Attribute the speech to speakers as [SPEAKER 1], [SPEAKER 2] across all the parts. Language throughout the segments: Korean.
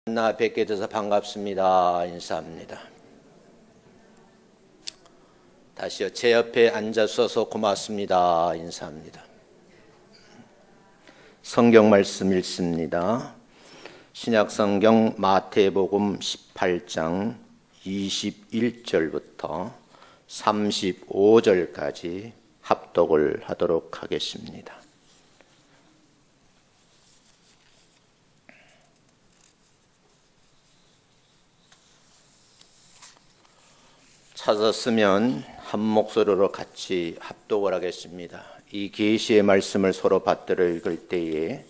[SPEAKER 1] 만나 뵙게 돼서 반갑습니다. 인사합니다. 다시요. 제 옆에 앉아서서 고맙습니다. 인사합니다. 성경 말씀 읽습니다. 신약성경 마태복음 18장 21절부터 35절까지 합독을 하도록 하겠습니다. 찾았으면 한 목소리로 같이 합독을 하겠습니다. 이 계시의 말씀을 서로 받들어 읽을 때에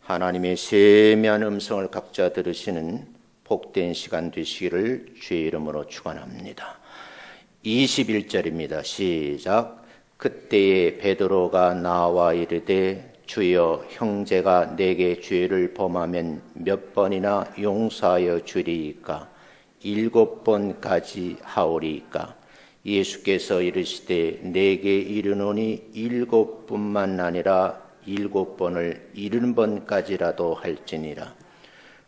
[SPEAKER 1] 하나님의 세미한 음성을 각자 들으시는 복된 시간 되시기를 주의 이름으로 축원합니다. 21절입니다. 시작. 그때에 베드로가 나와 이르되 주여, 형제가 내게 죄를 범하면 몇 번이나 용서하여 주리이까? 7번까지 하오리이까? 예수께서 이르시되 내게 이르노니 7번만 아니라 7번을 70번까지라도 할지니라.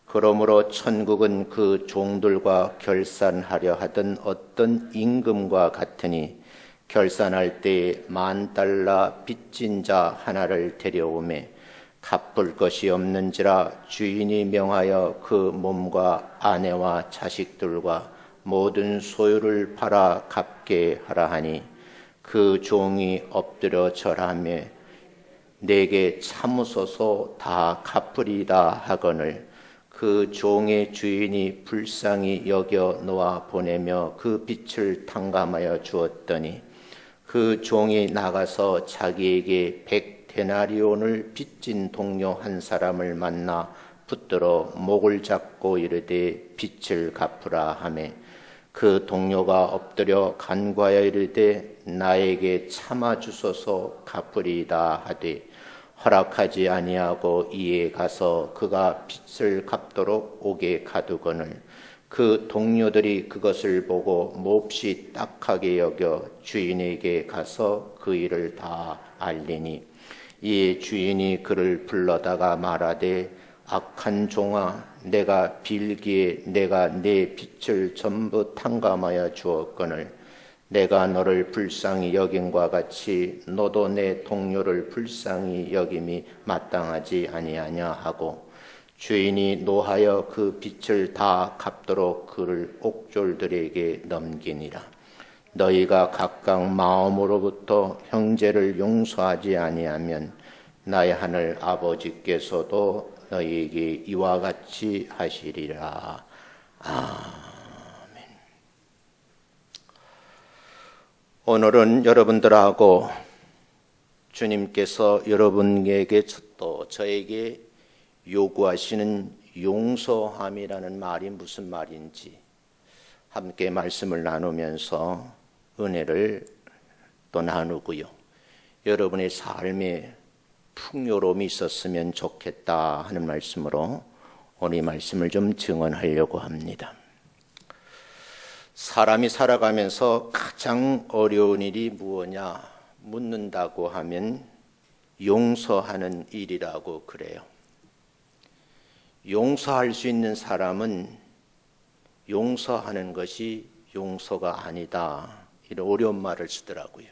[SPEAKER 1] 그러므로 천국은 그 종들과 결산하려 하던 어떤 임금과 같으니 결산할 때에 10,000달러 빚진 자 하나를 데려오매 갚을 것이 없는지라 주인이 명하여 그 몸과 아내와 자식들과 모든 소유를 팔아 갚게 하라 하니 그 종이 엎드려 절하며 내게 참으소서 다 갚으리라 하거늘 그 종의 주인이 불쌍히 여겨 놓아 보내며 그 빚을 탕감하여 주었더니 그 종이 나가서 자기에게 100데나리온을 빚진 동료 한 사람을 만나 붙들어 목을 잡고 이르되 빚을 갚으라 하매 그 동료가 엎드려 간구하여 이르되 나에게 참아 주소서 갚으리이다 하되 허락하지 아니하고 이에 가서 그가 빚을 갚도록 오게 가두거늘 그 동료들이 그것을 보고 몹시 딱하게 여겨 주인에게 가서 그 일을 다 알리니 이에 주인이 그를 불러다가 말하되 악한 종아, 내가 빌기에 내가 내 빚을 전부 탕감하여 주었거늘 내가 너를 불쌍히 여김과 같이 너도 내 동료를 불쌍히 여김이 마땅하지 아니하냐 하고 주인이 노하여 그 빚을 다 갚도록 그를 옥졸들에게 넘기니라. 너희가 각각 마음으로부터 형제를 용서하지 아니하면 나의 하늘 아버지께서도 너희에게 이와 같이 하시리라. 아멘. 오늘은 여러분들하고 주님께서 여러분에게 또 저에게 요구하시는 용서함이라는 말이 무슨 말인지 함께 말씀을 나누면서 은혜를 또 나누고요. 여러분의 삶에 풍요로움이 있었으면 좋겠다 하는 말씀으로 오늘 이 말씀을 좀 증언하려고 합니다. 사람이 살아가면서 가장 어려운 일이 무엇냐 묻는다고 하면 용서하는 일이라고 그래요. 용서할 수 있는 사람은 용서하는 것이 용서가 아니다. 이런 어려운 말을 쓰더라고요.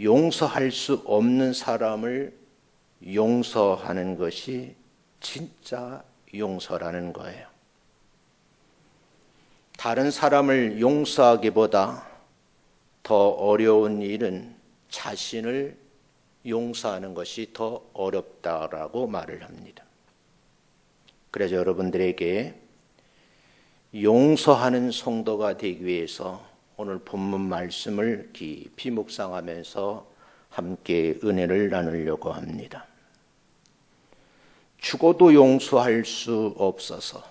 [SPEAKER 1] 용서할 수 없는 사람을 용서하는 것이 진짜 용서라는 거예요. 다른 사람을 용서하기보다 더 어려운 일은 자신을 용서하는 것이 더 어렵다라고 말을 합니다. 그래서 여러분들에게 용서하는 성도가 되기 위해서 오늘 본문 말씀을 깊이 묵상하면서 함께 은혜를 나누려고 합니다. 죽어도 용서할 수 없어서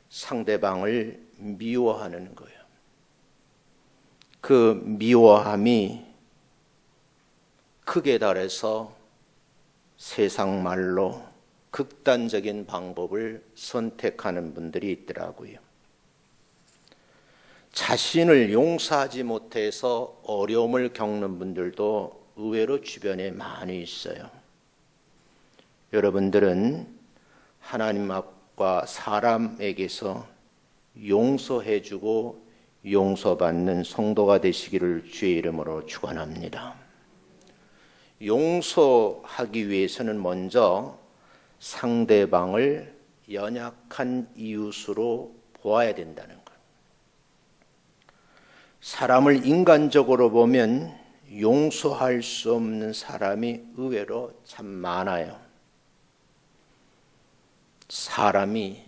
[SPEAKER 1] 상대방을 미워하는 거예요. 그 미워함이 크게 달해서 세상 말로 극단적인 방법을 선택하는 분들이 있더라고요. 자신을 용서하지 못해서 어려움을 겪는 분들도 의외로 주변에 많이 있어요. 여러분들은 하나님 앞과 사람에게서 용서해주고 용서받는 성도가 되시기를 주의 이름으로 축원합니다. 용서하기 위해서는 먼저 상대방을 연약한 이웃으로 보아야 된다는 것. 사람을 인간적으로 보면 용서할 수 없는 사람이 의외로 참 많아요. 사람이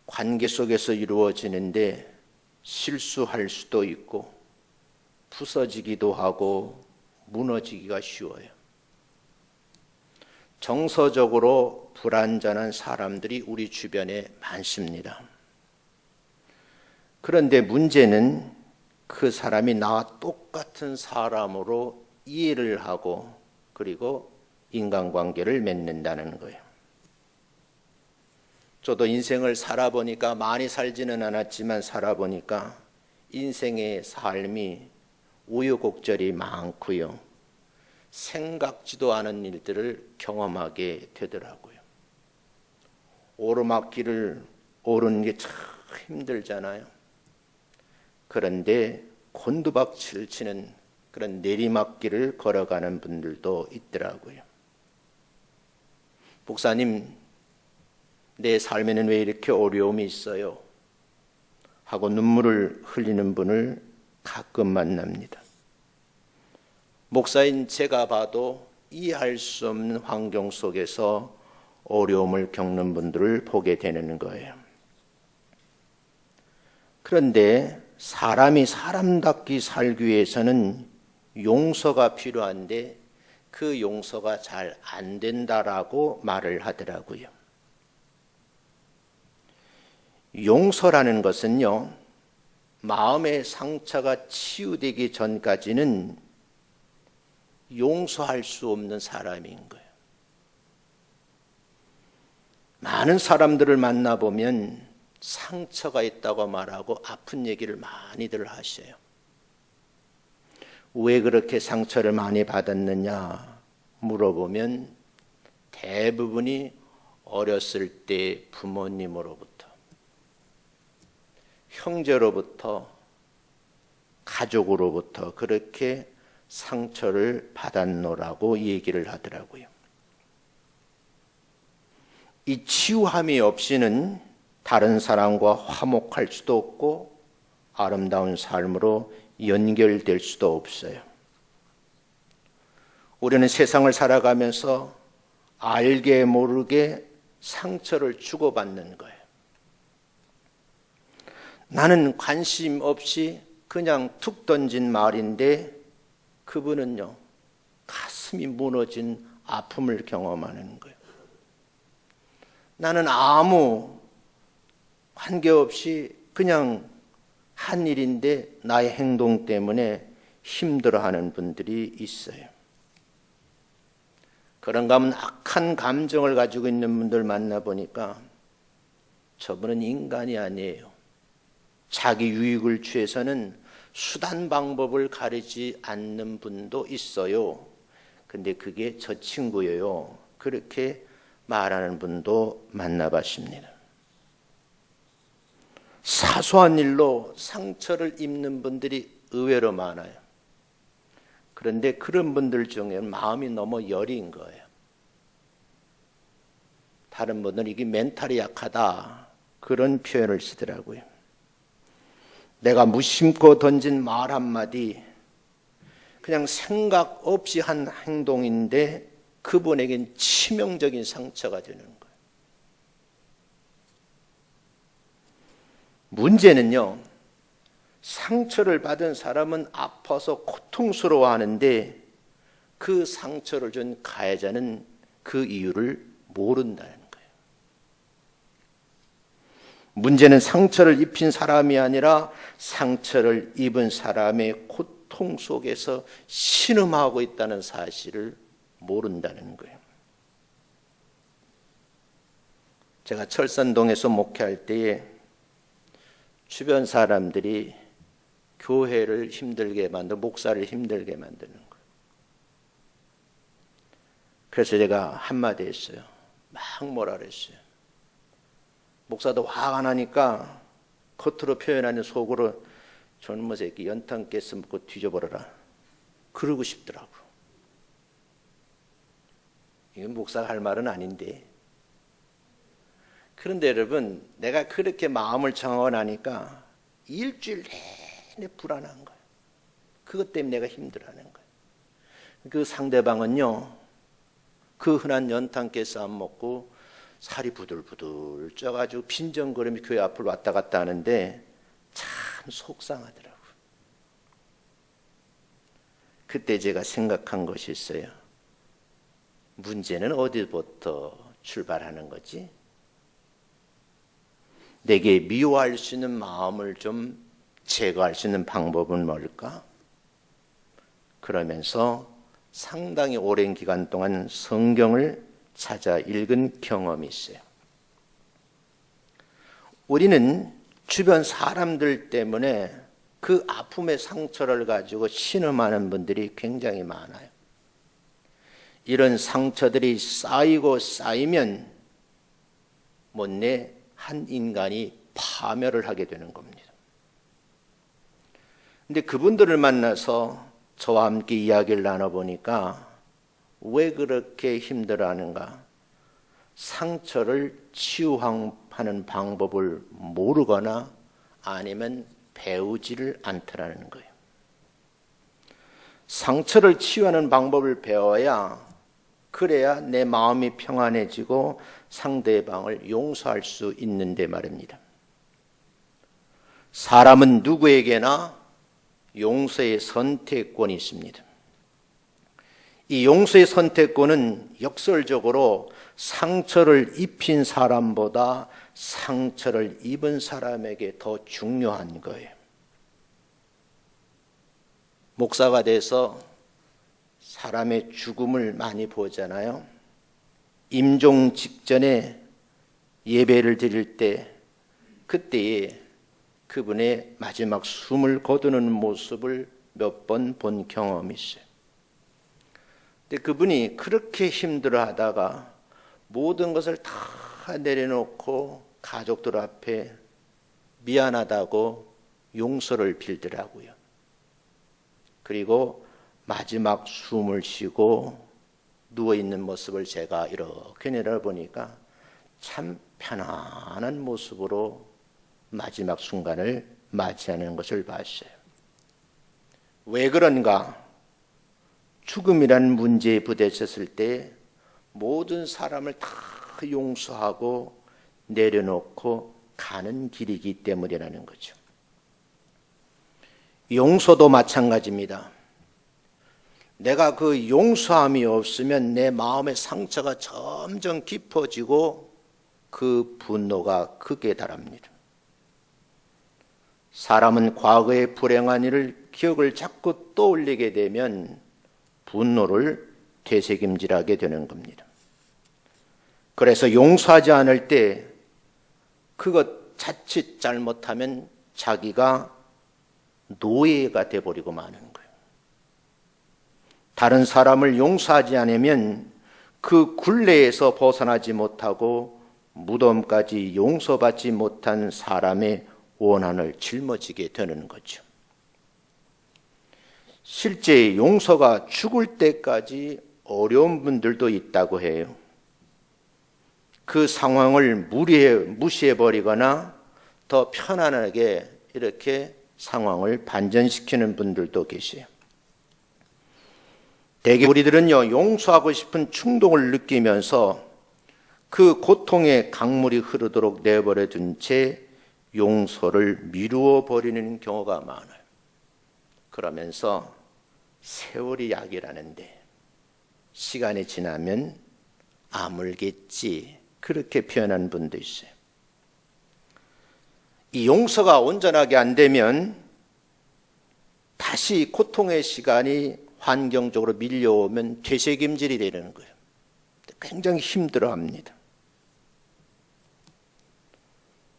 [SPEAKER 1] 관계 속에서 이루어지는데 실수할 수도 있고 부서지기도 하고 무너지기가 쉬워요. 정서적으로 불완전한 사람들이 우리 주변에 많습니다. 그런데 문제는 그 사람이 나와 똑같은 사람으로 이해를 하고 그리고 인간관계를 맺는다는 거예요. 저도 인생을 살아보니까 많이 살지는 않았지만 살아보니까 인생의 삶이 우여곡절이 많고요. 생각지도 않은 일들을 경험하게 되더라고요. 오르막길을 오르는 게 참 힘들잖아요. 그런데 곤두박질 치는 그런 내리막길을 걸어가는 분들도 있더라고요. 목사님, 내 삶에는 왜 이렇게 어려움이 있어요? 하고 눈물을 흘리는 분을 가끔 만납니다. 목사인 제가 봐도 이해할 수 없는 환경 속에서 어려움을 겪는 분들을 보게 되는 거예요. 그런데 사람이 사람답게 살기 위해서는 용서가 필요한데 그 용서가 잘 안 된다라고 말을 하더라고요. 용서라는 것은요, 마음의 상처가 치유되기 전까지는 용서할 수 없는 사람인 거예요. 많은 사람들을 만나보면 상처가 있다고 말하고 아픈 얘기를 많이들 하셔요. 왜 그렇게 상처를 많이 받았느냐 물어보면 대부분이 어렸을 때 부모님으로부터, 형제로부터, 가족으로부터 그렇게 상처를 받았노라고 얘기를 하더라고요. 이 치유함이 없이는 다른 사람과 화목할 수도 없고 아름다운 삶으로 연결될 수도 없어요. 우리는 세상을 살아가면서 알게 모르게 상처를 주고받는 거예요. 나는 관심 없이 그냥 툭 던진 말인데 그분은요, 가슴이 무너진 아픔을 경험하는 거예요. 나는 아무 관계없이 그냥 한 일인데 나의 행동 때문에 힘들어하는 분들이 있어요. 그런가 하면 악한 감정을 가지고 있는 분들 만나보니까 저분은 인간이 아니에요. 자기 유익을 취해서는 수단 방법을 가리지 않는 분도 있어요. 근데 그게 저 친구예요. 그렇게 말하는 분도 만나봤습니다. 사소한 일로 상처를 입는 분들이 의외로 많아요. 그런데 그런 분들 중에는 마음이 너무 여린 거예요. 다른 분들은 이게 멘탈이 약하다 그런 표현을 쓰더라고요. 내가 무심코 던진 말 한마디, 그냥 생각 없이 한 행동인데 그분에겐 치명적인 상처가 되는 거예요. 문제는요, 상처를 받은 사람은 아파서 고통스러워하는데 그 상처를 준 가해자는 그 이유를 모른다는 거예요. 문제는 상처를 입힌 사람이 아니라 상처를 입은 사람의 고통 속에서 신음하고 있다는 사실을 모른다는 거예요. 제가 철산동에서 목회할 때에 주변 사람들이 교회를 힘들게 만들고 목사를 힘들게 만드는 거예요. 그래서 제가 한마디 했어요. 막 뭐라 그랬어요. 목사도 화가 나니까 겉으로 표현하는 속으로 저놈의 새끼 연탄 깨스 먹고 뒤져버려라 그러고 싶더라고. 이건 목사가 할 말은 아닌데. 그런데 여러분, 내가 그렇게 마음을 정하고 나니까 일주일 내내 불안한 거예요. 그것 때문에 내가 힘들어하는 거예요. 그 상대방은요, 그 흔한 연탄 깨스 안 먹고 살이 부들부들 쪄가지고 빈정거리며 교회 앞을 왔다 갔다 하는데 참 속상하더라고요. 그때 제가 생각한 것이 있어요. 문제는 어디부터 출발하는 거지? 내게 미워할 수 있는 마음을 좀 제거할 수 있는 방법은 뭘까? 그러면서 상당히 오랜 기간 동안 성경을 찾아 읽은 경험이 있어요. 우리는 주변 사람들 때문에 그 아픔의 상처를 가지고 신음하는 분들이 굉장히 많아요. 이런 상처들이 쌓이고 쌓이면 못내 한 인간이 파멸을 하게 되는 겁니다. 근데 그분들을 만나서 저와 함께 이야기를 나눠보니까 왜 그렇게 힘들어하는가? 상처를 치유하는 방법을 모르거나 아니면 배우지를 않더라는 거예요. 상처를 치유하는 방법을 배워야 그래야 내 마음이 평안해지고 상대방을 용서할 수 있는데 말입니다. 사람은 누구에게나 용서의 선택권이 있습니다. 이 용서의 선택권은 역설적으로 상처를 입힌 사람보다 상처를 입은 사람에게 더 중요한 거예요. 목사가 돼서 사람의 죽음을 많이 보잖아요. 임종 직전에 예배를 드릴 때 그때에 그분의 마지막 숨을 거두는 모습을 몇 번 본 경험이 있어요. 근데 그분이 그렇게 힘들어하다가 모든 것을 다 내려놓고 가족들 앞에 미안하다고 용서를 빌더라고요. 그리고 마지막 숨을 쉬고 누워있는 모습을 제가 이렇게 내려보니까 참 편안한 모습으로 마지막 순간을 맞이하는 것을 봤어요. 왜 그런가? 죽음이라는 문제에 부딪혔을 때 모든 사람을 다 용서하고 내려놓고 가는 길이기 때문이라는 거죠. 용서도 마찬가지입니다. 내가 그 용서함이 없으면 내 마음의 상처가 점점 깊어지고 그 분노가 극에 달합니다. 사람은 과거의 불행한 일을 기억을 자꾸 떠올리게 되면 분노를 되새김질하게 되는 겁니다. 그래서 용서하지 않을 때 그것 자칫 잘못하면 자기가 노예가 돼버리고 마는 거예요. 다른 사람을 용서하지 않으면 그 굴레에서 벗어나지 못하고 무덤까지 용서받지 못한 사람의 원한을 짊어지게 되는 거죠. 실제 용서가 죽을 때까지 어려운 분들도 있다고 해요. 그 상황을 무시해버리거나 더 편안하게 이렇게 상황을 반전시키는 분들도 계세요. 대개 우리들은요, 용서하고 싶은 충동을 느끼면서 그 고통의 강물이 흐르도록 내버려 둔 채 용서를 미루어 버리는 경우가 많아요. 그러면서 세월이 약이라는데 시간이 지나면 아물겠지, 그렇게 표현하는 분도 있어요. 이 용서가 온전하게 안 되면 다시 고통의 시간이 환경적으로 밀려오면 되새김질이 되는 거예요. 굉장히 힘들어합니다.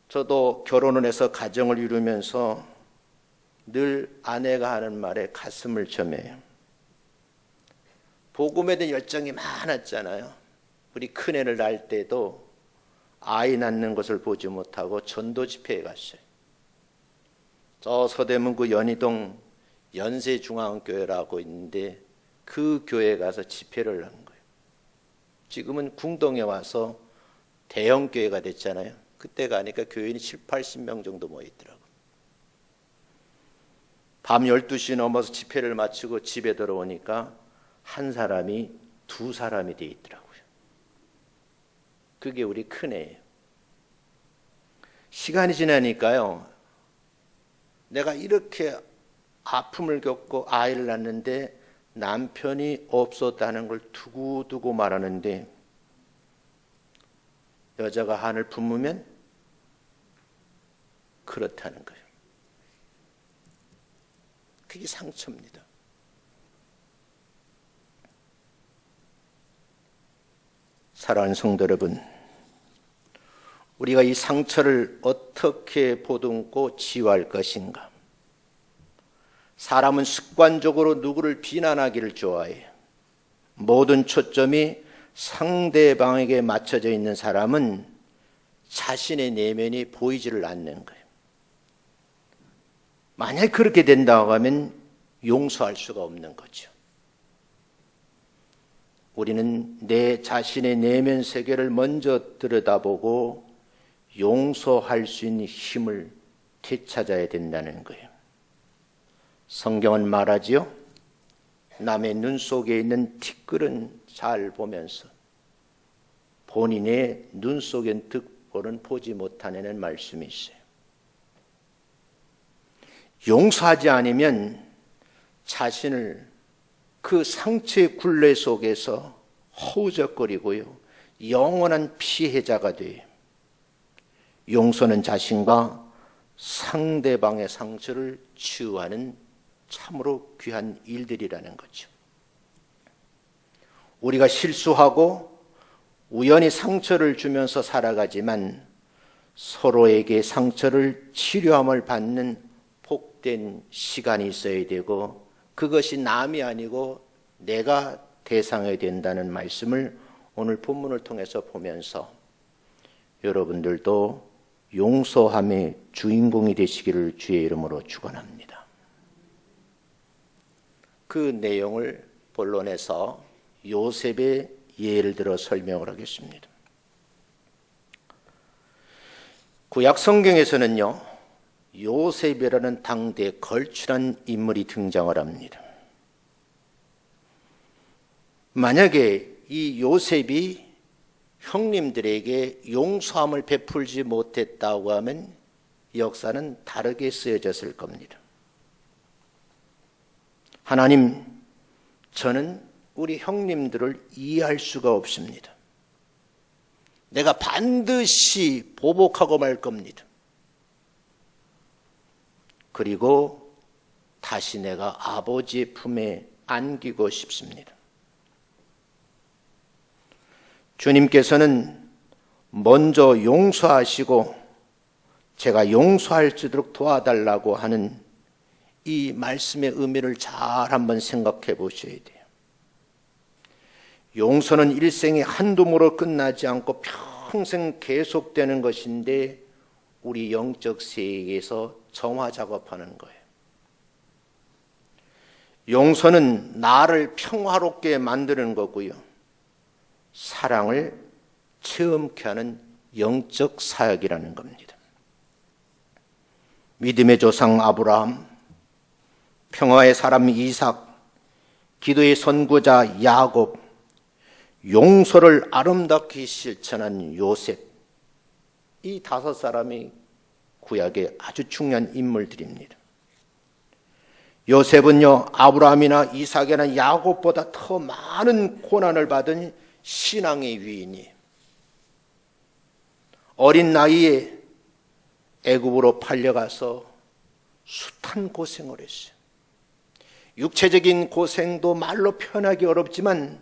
[SPEAKER 1] 저도 결혼을 해서 가정을 이루면서 늘 아내가 하는 말에 가슴을 점해요. 복음에 대한 열정이 많았잖아요. 우리 큰애를 낳을 때도 아이 낳는 것을 보지 못하고 전도 집회에 갔어요. 저 서대문구 연희동 연세중앙교회라고 있는데 그 교회에 가서 집회를 한 거예요. 지금은 궁동에 와서 대형 교회가 됐잖아요. 그때 가니까 교인이 7, 80명 정도 모이더라고요. 밤 12시 넘어서 집회를 마치고 집에 들어오니까 한 사람이 두 사람이 돼 있더라고요. 그게 우리 큰애예요. 시간이 지나니까요, 내가 이렇게 아픔을 겪고 아이를 낳는데 남편이 없었다는 걸 두고두고 말하는데, 여자가 한을 품으면 그렇다는 거예요. 그게 상처입니다. 사랑하는 성도 여러분, 우리가 이 상처를 어떻게 보듬고 치유할 것인가? 사람은 습관적으로 누구를 비난하기를 좋아해요. 모든 초점이 상대방에게 맞춰져 있는 사람은 자신의 내면이 보이지를 않는 거예요. 만약 그렇게 된다고 하면 용서할 수가 없는 거죠. 우리는 내 자신의 내면 세계를 먼저 들여다보고 용서할 수 있는 힘을 되찾아야 된다는 거예요. 성경은 말하지요. 남의 눈 속에 있는 티끌은 잘 보면서 본인의 눈 속엔 득볼은 보지 못하는 말씀이 있어요. 용서하지 않으면 자신을 그 상처의 굴레 속에서 허우적거리고요, 영원한 피해자가 돼요. 용서는 자신과 상대방의 상처를 치유하는 참으로 귀한 일들이라는 거죠. 우리가 실수하고 우연히 상처를 주면서 살아가지만 서로에게 상처를 치료함을 받는 복된 시간이 있어야 되고, 그것이 남이 아니고 내가 대상이 된다는 말씀을 오늘 본문을 통해서 보면서 여러분들도 용서함의 주인공이 되시기를 주의 이름으로 축원합니다. 그 내용을 본론에서 요셉의 예를 들어 설명을 하겠습니다. 구약 성경에서는요, 요셉이라는 당대에 걸출한 인물이 등장을 합니다. 만약에 이 요셉이 형님들에게 용서함을 베풀지 못했다고 하면 역사는 다르게 쓰여졌을 겁니다. 하나님, 저는 우리 형님들을 이해할 수가 없습니다. 내가 반드시 보복하고 말 겁니다. 그리고 다시 내가 아버지의 품에 안기고 싶습니다. 주님께서는 먼저 용서하시고 제가 용서할 수 있도록 도와달라고 하는 이 말씀의 의미를 잘 한번 생각해 보셔야 돼요. 용서는 일생에 한두모로 끝나지 않고 평생 계속되는 것인데 우리 영적 세계에서 정화 작업하는 거예요. 용서는 나를 평화롭게 만드는 거고요, 사랑을 체험케 하는 영적 사역이라는 겁니다. 믿음의 조상 아브라함, 평화의 사람 이삭, 기도의 선구자 야곱, 용서를 아름답게 실천한 요셉, 이 다섯 사람이 구약의 아주 중요한 인물들입니다. 요셉은요, 아브라함이나 이삭이나 야곱보다 더 많은 고난을 받은 신앙의 위인이에요. 어린 나이에 애굽으로 팔려가서 숱한 고생을 했어요. 육체적인 고생도 말로 표현하기 어렵지만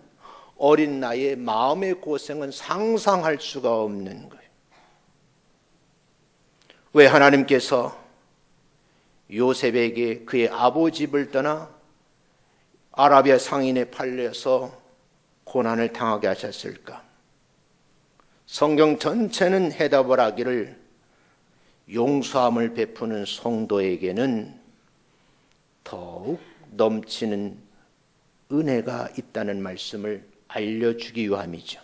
[SPEAKER 1] 어린 나이에 마음의 고생은 상상할 수가 없는 거예요. 왜 하나님께서 요셉에게 그의 아버지 집을 떠나 아라비아 상인에 팔려서 고난을 당하게 하셨을까? 성경 전체는 해답을 하기를 용서함을 베푸는 성도에게는 더욱 넘치는 은혜가 있다는 말씀을 알려주기 위함이죠.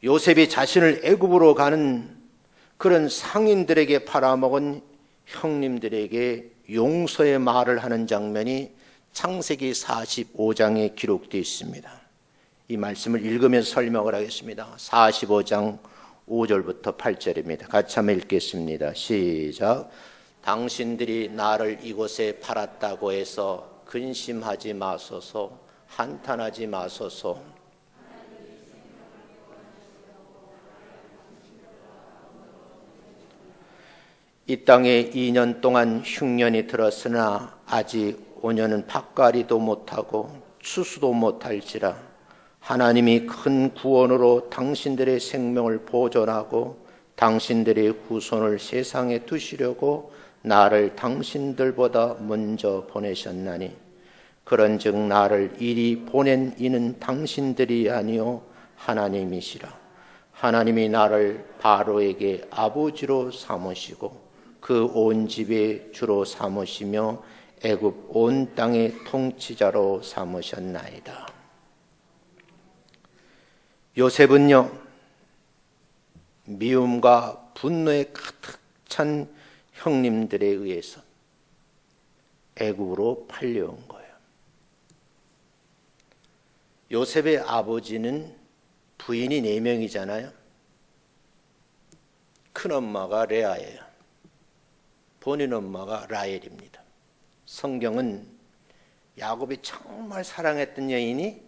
[SPEAKER 1] 요셉이 자신을 애굽으로 가는 그런 상인들에게 팔아먹은 형님들에게 용서의 말을 하는 장면이 창세기 45장에 기록되어 있습니다. 이 말씀을 읽으면서 설명을 하겠습니다. 45장 5절부터 8절입니다. 같이 한번 읽겠습니다. 시작. 당신들이 나를 이곳에 팔았다고 해서 근심하지 마소서, 한탄하지 마소서. 이 땅에 2년 동안 흉년이 들었으나 아직 5년은 밭갈이도 못하고 추수도 못할지라 하나님이 큰 구원으로 당신들의 생명을 보존하고 당신들의 후손을 세상에 두시려고 나를 당신들보다 먼저 보내셨나니 그런즉 나를 이리 보낸 이는 당신들이 아니요 하나님이시라. 하나님이 나를 바로에게 아버지로 삼으시고 그 온 집의 주로 삼으시며 애굽 온 땅의 통치자로 삼으셨나이다. 요셉은요, 미움과 분노에 가득 찬 형님들에 의해서 애굽으로 팔려온 거예요. 요셉의 아버지는 부인이 4명이잖아요. 큰엄마가 레아예요. 본인 엄마가 라헬입니다. 성경은 야곱이 정말 사랑했던 여인이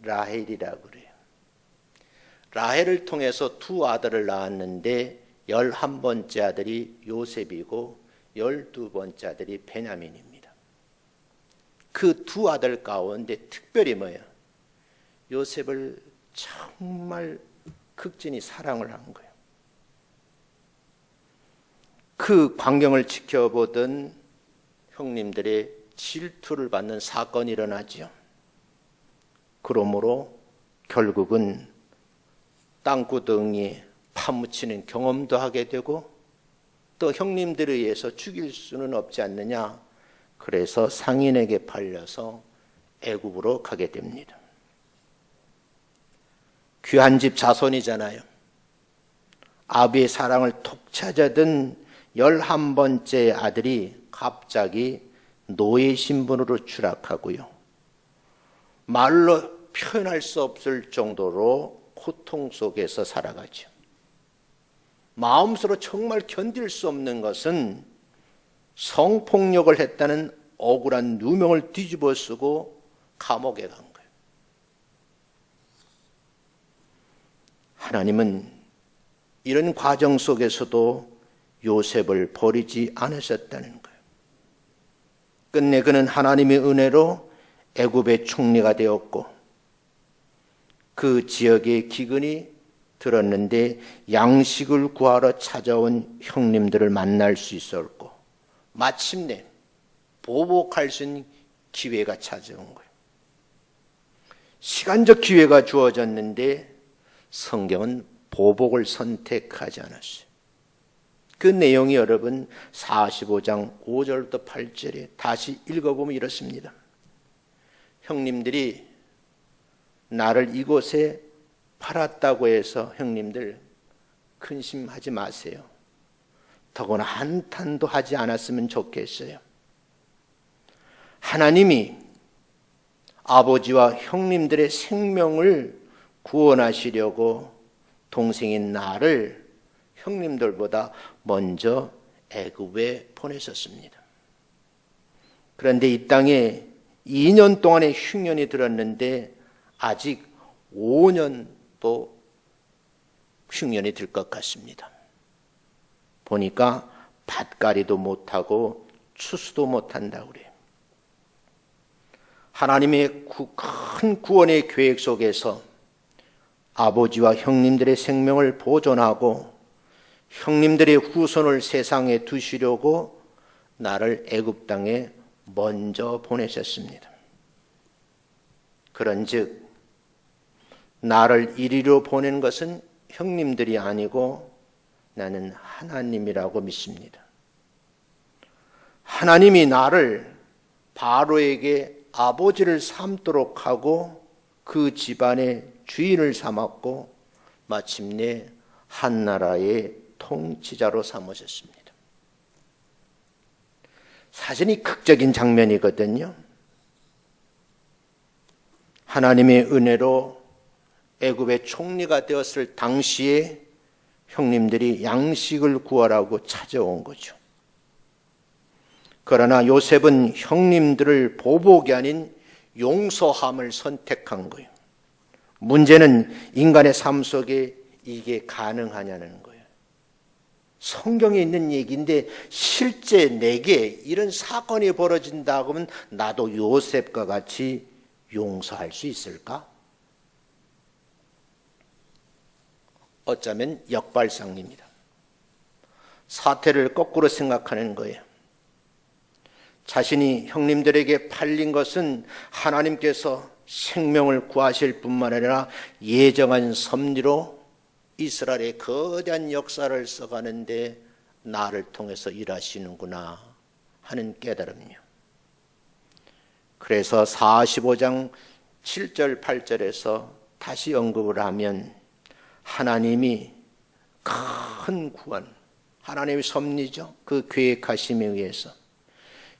[SPEAKER 1] 라헬이라고 그래요. 라헬을 통해서 2 아들을 낳았는데 11번째 아들이 요셉이고 12번째 아들이 베냐민입니다. 그 2 아들 가운데 특별히 뭐예요? 요셉을 정말 극진히 사랑을 한 거예요. 그 광경을 지켜보던 형님들의 질투를 받는 사건이 일어나죠. 그러므로 결국은 땅구덩이에 파묻히는 경험도 하게 되고 또 형님들에 의해서 죽일 수는 없지 않느냐. 그래서 상인에게 팔려서 애굽으로 가게 됩니다. 귀한 집 자손이잖아요. 아비의 사랑을 톡 찾아든 11번째 아들이 갑자기 노예 신분으로 추락하고요. 말로 표현할 수 없을 정도로 고통 속에서 살아가죠. 마음으로 정말 견딜 수 없는 것은 성폭력을 했다는 억울한 누명을 뒤집어 쓰고 감옥에 간 거예요. 하나님은 이런 과정 속에서도 요셉을 버리지 않으셨다는 거예요. 끝내 그는 하나님의 은혜로 애굽의 총리가 되었고 그 지역에 기근이 들었는데 양식을 구하러 찾아온 형님들을 만날 수 있었고 마침내 보복할 수 있는 기회가 찾아온 거예요. 시간적 기회가 주어졌는데 성경은 보복을 선택하지 않았어요. 그 내용이 여러분 45장 5절부터 8절에 다시 읽어보면 이렇습니다. 형님들이 나를 이곳에 팔았다고 해서 형님들 근심하지 마세요. 더구나 한탄도 하지 않았으면 좋겠어요. 하나님이 아버지와 형님들의 생명을 구원하시려고 동생인 나를 형님들보다 먼저 애굽에 보내셨습니다. 그런데 이 땅에 2년 동안의 흉년이 들었는데 아직 5년도 흉년이 들 것 같습니다. 보니까 밭갈이도 못하고 추수도 못한다고 그래요. 하나님의 큰 구원의 계획 속에서 아버지와 형님들의 생명을 보존하고 형님들의 후손을 세상에 두시려고 나를 애굽 땅에 먼저 보내셨습니다. 그런즉 나를 이리로 보낸 것은 형님들이 아니고 나는 하나님이라고 믿습니다. 하나님이 나를 바로에게 아버지를 삼도록 하고 그 집안의 주인을 삼았고 마침내 한 나라의 통치자로 삼으셨습니다. 사실이 극적인 장면이거든요. 하나님의 은혜로 애굽의 총리가 되었을 당시에 형님들이 양식을 구하라고 찾아온 거죠. 그러나 요셉은 형님들을 보복이 아닌 용서함을 선택한 거예요. 문제는 인간의 삶 속에 이게 가능하냐는 거예요. 성경에 있는 얘기인데 실제 내게 이런 사건이 벌어진다고 하면 나도 요셉과 같이 용서할 수 있을까? 어쩌면 역발상입니다. 사태를 거꾸로 생각하는 거예요. 자신이 형님들에게 팔린 것은 하나님께서 생명을 구하실 뿐만 아니라 예정한 섭리로 이스라엘의 거대한 역사를 써가는데 나를 통해서 일하시는구나 하는 깨달음이요. 그래서 45장 7절 8절에서 다시 언급을 하면 하나님이 큰 구원, 하나님의 섭리죠. 그 계획하심에 의해서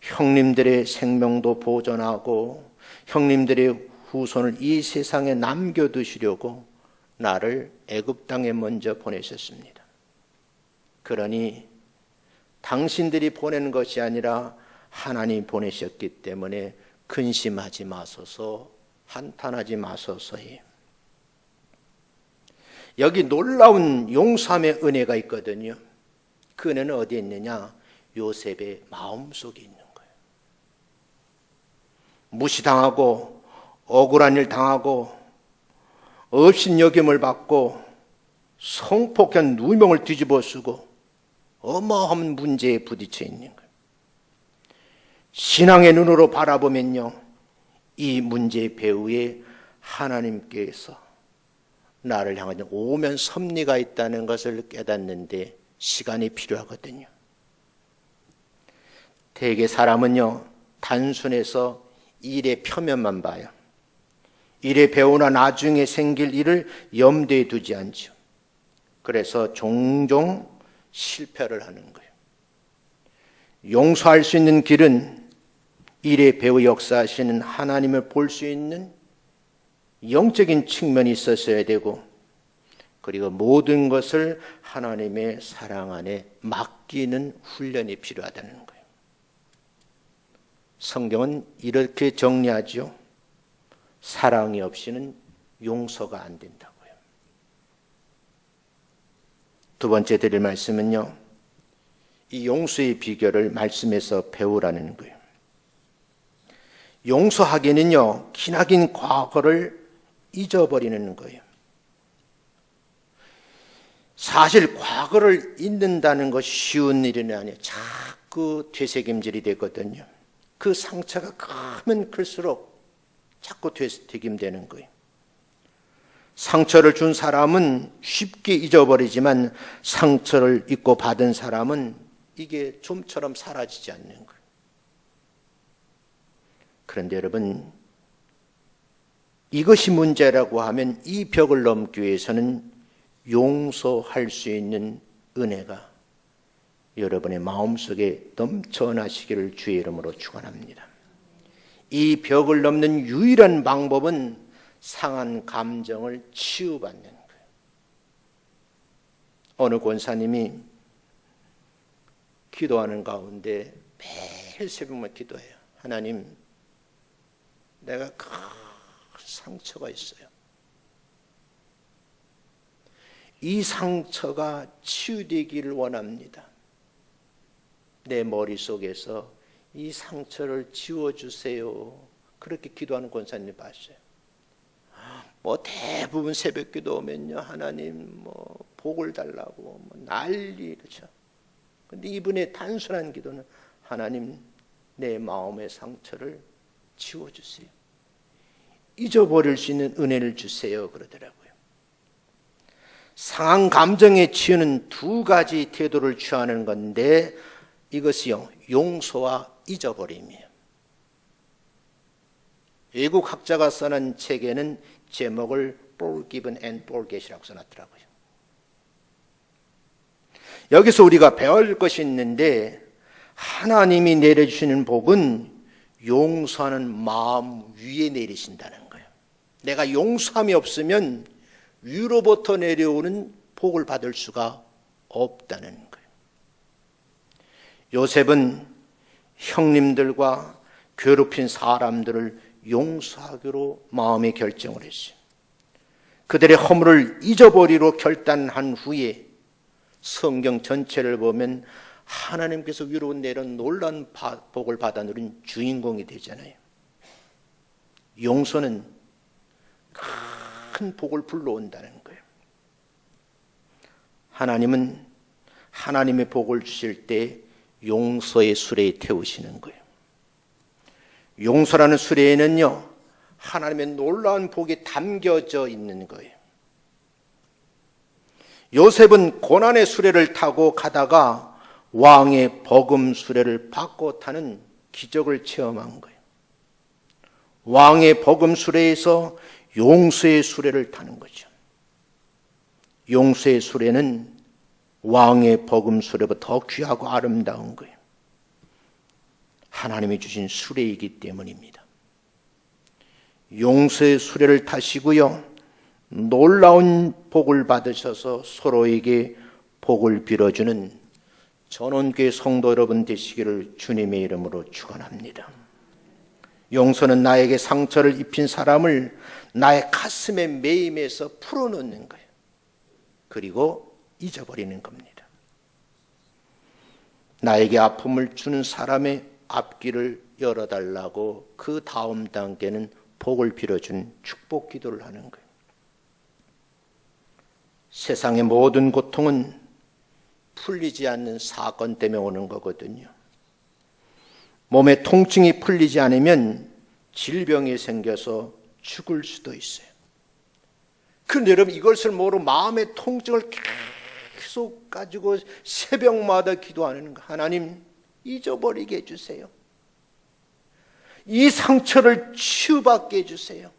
[SPEAKER 1] 형님들의 생명도 보존하고 형님들의 후손을 이 세상에 남겨두시려고 나를 애굽 땅에 먼저 보내셨습니다. 그러니 당신들이 보낸 것이 아니라 하나님이 보내셨기 때문에 근심하지 마소서, 한탄하지 마소서예요. 여기 놀라운 용서함의 은혜가 있거든요. 그 은혜는 어디에 있느냐? 요셉의 마음속에 있는 거예요. 무시당하고 억울한 일 당하고 업신여김을 받고 성폭행 누명을 뒤집어 쓰고 어마어마한 문제에 부딪혀 있는 거예요. 신앙의 눈으로 바라보면요, 이 문제의 배후에 하나님께서 나를 향한 오면 섭리가 있다는 것을 깨닫는데 시간이 필요하거든요. 대개 사람은요, 단순해서 일의 표면만 봐요. 일의 배우나 나중에 생길 일을 염두에 두지 않죠. 그래서 종종 실패를 하는 거예요. 용서할 수 있는 길은 일의 배우 역사하시는 하나님을 볼 수 있는 영적인 측면이 있었어야 되고, 그리고 모든 것을 하나님의 사랑 안에 맡기는 훈련이 필요하다는 거예요. 성경은 이렇게 정리하죠. 사랑이 없이는 용서가 안 된다고요. 두 번째 드릴 말씀은요, 이 용서의 비결을 말씀에서 배우라는 거예요. 용서하기는요, 기나긴 과거를 잊어버리는 거예요. 사실 과거를 잊는다는 것이 쉬운 일은 아니에요. 자꾸 되새김질이 되거든요. 그 상처가 크면 클수록 자꾸 되새김되는 거예요. 상처를 준 사람은 쉽게 잊어버리지만 상처를 입고 받은 사람은 이게 좀처럼 사라지지 않는 거예요. 그런데 여러분, 이것이 문제라고 하면 이 벽을 넘기 위해서는 용서할 수 있는 은혜가 여러분의 마음속에 넘쳐나시기를 주의 이름으로 축원합니다. 이 벽을 넘는 유일한 방법은 상한 감정을 치유받는 거예요. 어느 권사님이 기도하는 가운데 매일 새벽만 기도해요. 하나님, 내가 큰 상처가 있어요. 이 상처가 치유되기를 원합니다. 내 머릿속에서 이 상처를 지워주세요. 그렇게 기도하는 권사님 봤어요. 대부분 새벽 기도 오면요, 하나님 복을 달라고 난리 그렇죠. 근데 이분의 단순한 기도는 하나님, 내 마음의 상처를 지워주세요. 잊어버릴 수 있는 은혜를 주세요 그러더라고요. 상한 감정에 치유는 두 가지 태도를 취하는 건데 이것이요, 용서와 잊어버림이에요. 외국 학자가 써는 책에는 제목을 Forgiven and Forget이라고 써놨더라고요. 여기서 우리가 배울 것이 있는데 하나님이 내려주시는 복은 용서하는 마음 위에 내리신다는 거예요. 내가 용서함이 없으면 위로부터 내려오는 복을 받을 수가 없다는 거예요. 요셉은 형님들과 괴롭힌 사람들을 용서하기로 마음의 결정을 했어요. 그들의 허물을 잊어버리로 결단한 후에 성경 전체를 보면 하나님께서 위로 내린 놀라운 복을 받아 누린 주인공이 되잖아요. 용서는 큰 복을 불러온다는 거예요. 하나님은 하나님의 복을 주실 때 용서의 수레에 태우시는 거예요. 용서라는 수레에는요, 하나님의 놀라운 복이 담겨져 있는 거예요. 요셉은 고난의 수레를 타고 가다가 왕의 버금 수레를 바꿔 타는 기적을 체험한 거예요. 왕의 버금 수레에서 용서의 수레를 타는 거죠. 용서의 수레는 왕의 버금 수레보다 더 귀하고 아름다운 거예요. 하나님이 주신 수레이기 때문입니다. 용서의 수레를 타시고요, 놀라운 복을 받으셔서 서로에게 복을 빌어주는 전원교회 성도 여러분 되시기를 주님의 이름으로 축원합니다. 용서는 나에게 상처를 입힌 사람을 나의 가슴에 매임해서 풀어놓는 거예요. 그리고 잊어버리는 겁니다. 나에게 아픔을 주는 사람의 앞길을 열어달라고 그 다음 단계는 복을 빌어준 축복 기도를 하는 거예요. 세상의 모든 고통은 풀리지 않는 사건 때문에 오는 거거든요. 몸에 통증이 풀리지 않으면 질병이 생겨서 죽을 수도 있어요. 그런데 여러분, 이것을 모르고 마음의 통증을 계속 가지고 새벽마다 기도하는 거, 하나님 잊어버리게 해주세요. 이 상처를 치유받게 해주세요.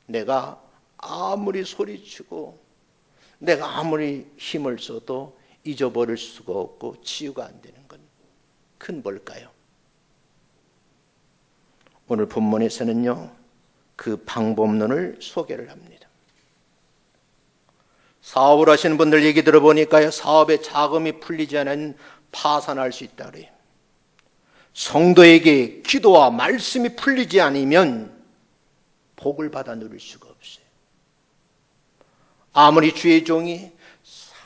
[SPEAKER 1] 내가 아무리 소리치고 내가 아무리 힘을 써도 잊어버릴 수가 없고 치유가 안 되는 건 큰 뭘까요? 오늘 본문에서는요, 그 방법론을 소개를 합니다. 사업을 하시는 분들 얘기 들어보니까요, 사업에 자금이 풀리지 않으면 파산할 수 있다 그래요. 성도에게 기도와 말씀이 풀리지 않으면 복을 받아 누릴 수가 없어요. 아무리 주의 종이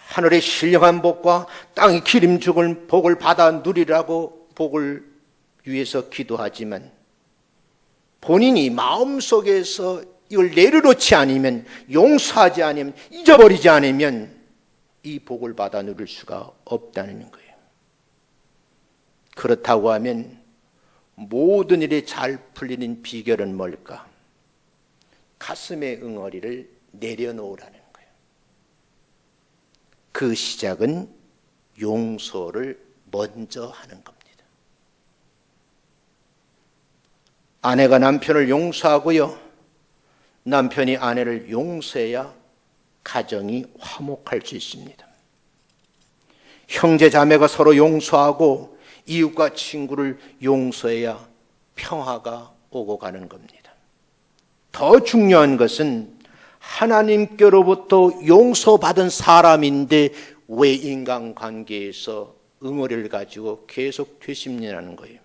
[SPEAKER 1] 하늘의 신령한 복과 땅의 기름 죽은 복을 받아 누리라고 복을 위해서 기도하지만 본인이 마음속에서 이걸 내려놓지 않으면, 용서하지 않으면, 잊어버리지 않으면 이 복을 받아 누릴 수가 없다는 거예요. 그렇다고 하면 모든 일이 잘 풀리는 비결은 뭘까? 가슴의 응어리를 내려놓으라는 거예요. 그 시작은 용서를 먼저 하는 겁니다. 아내가 남편을 용서하고요, 남편이 아내를 용서해야 가정이 화목할 수 있습니다. 형제 자매가 서로 용서하고 이웃과 친구를 용서해야 평화가 오고 가는 겁니다. 더 중요한 것은 하나님께로부터 용서받은 사람인데 왜 인간관계에서 응어리를 가지고 계속 되심리라는 거예요.